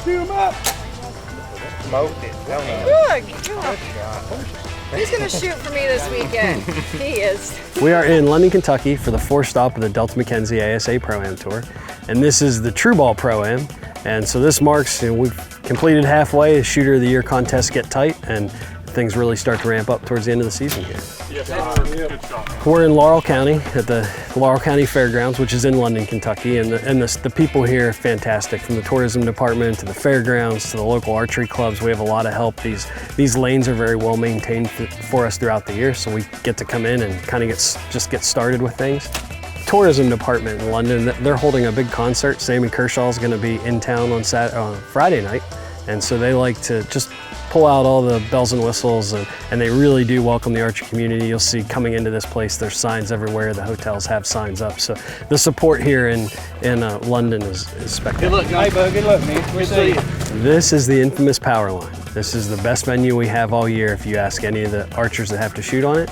Shoot him up. Smoked it. Good. He's going to shoot for me this weekend. He is. We are in London, Kentucky for the fourth stop of the Delta McKenzie ASA Pro-Am Tour. And this is the True Ball Pro-Am. And so this marks, we've completed halfway, Shooter of the Year contests get tight, and things really start to ramp up towards the end of the season here. We're in Laurel County at the Laurel County Fairgrounds, which is in London, Kentucky, and the people here are fantastic. From the tourism department to the fairgrounds to the local archery clubs, we have a lot of help. These lanes are very well maintained for us throughout the year, so we get to come in and kind of just get started with things. Tourism department in London, they're holding a big concert. Sammy Kershaw is going to be in town on Friday night, and so they like to just pull out all the bells and whistles, and they really do welcome the archery community. You'll see coming into this place, there's signs everywhere. The hotels have signs up. So the support here in London is spectacular. Good luck, John. Hey, bud, good luck, man. We'll see you. This is the infamous power line. This is the best venue we have all year. If you ask any of the archers that have to shoot on it,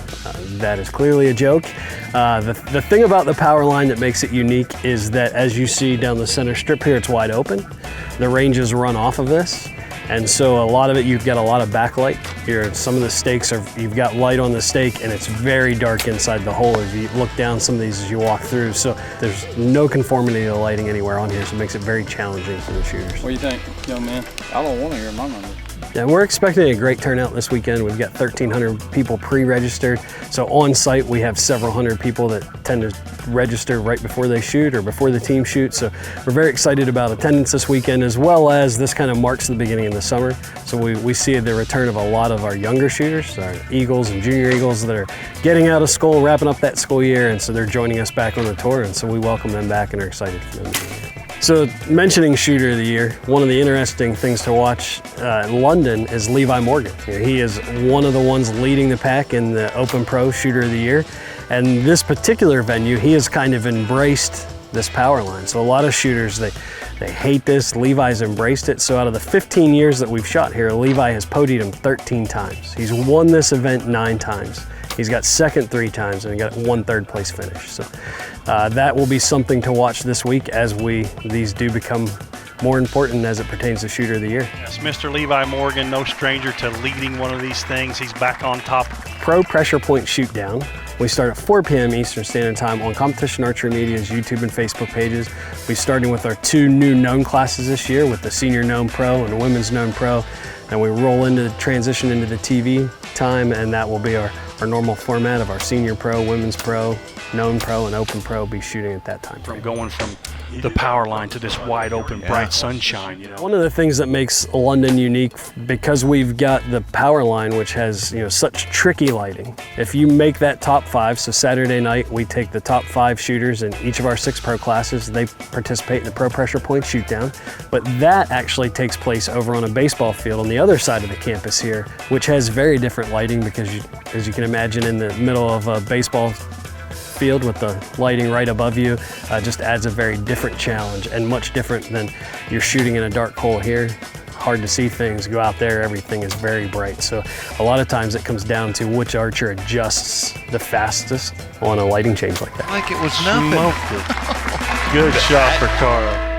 that is clearly a joke. The thing about the power line that makes it unique is that, as you see down the center strip here, it's wide open. The ranges run off of this. And so a lot of it, you've got a lot of backlight here. Some of the stakes you've got light on the stake, and it's very dark inside the hole as you look down some of these as you walk through. So there's no conformity to lighting anywhere on here, so it makes it very challenging for the shooters. What do you think, young man? I don't want to hear my number. Yeah, we're expecting a great turnout this weekend. We've got 1,300 people pre-registered. So on site, we have several hundred people that tend to register right before they shoot or before the team shoots. So we're very excited about attendance this weekend, as well as this kind of marks the beginning of the summer. So we see the return of a lot of our younger shooters, our Eagles and Junior Eagles that are getting out of school, wrapping up that school year, and so they're joining us back on the tour, and so we welcome them back and are excited for them to be here. So mentioning Shooter of the Year, one of the interesting things to watch in London is Levi Morgan. He is one of the ones leading the pack in the Open Pro Shooter of the Year. And this particular venue, he has kind of embraced this power line. So a lot of shooters, they hate this. Levi's embraced it. So out of the 15 years that we've shot here, Levi has podiumed 13 times. He's won this event 9 times. He's got second 3 times, and he got 1 third place finish. So that will be something to watch this week as these do become more important as it pertains to Shooter of the Year. Yes, Mr. Levi Morgan, no stranger to leading one of these things. He's back on top. Pro Pressure Point Shoot Down. We start at 4 p.m. Eastern Standard Time on Competition Archery Media's YouTube and Facebook pages. We're starting with our 2 new known classes this year with the Senior Known Pro and the Women's Known Pro. And we roll into the transition into the TV time, and that will be our normal format of our Senior Pro, Women's Pro, Known Pro, and Open Pro be shooting at that time. From going from the power line to this wide open, bright sunshine, One of the things that makes London unique, because we've got the power line, which has such tricky lighting. If you make that top 5, so Saturday night we take the top 5 shooters in each of our 6 pro classes. They participate in the Pro Pressure Point Shoot Down, but that actually takes place over on a baseball field on the other side of the campus here, which has very different lighting because, as you can imagine, in the middle of a baseball field with the lighting right above you just adds a very different challenge, and much different than you're shooting in a dark hole here. Hard to see things. Go out there, everything is very bright. So a lot of times it comes down to which archer adjusts the fastest on a lighting change like that. Like it was nothing. Good shot for Carl.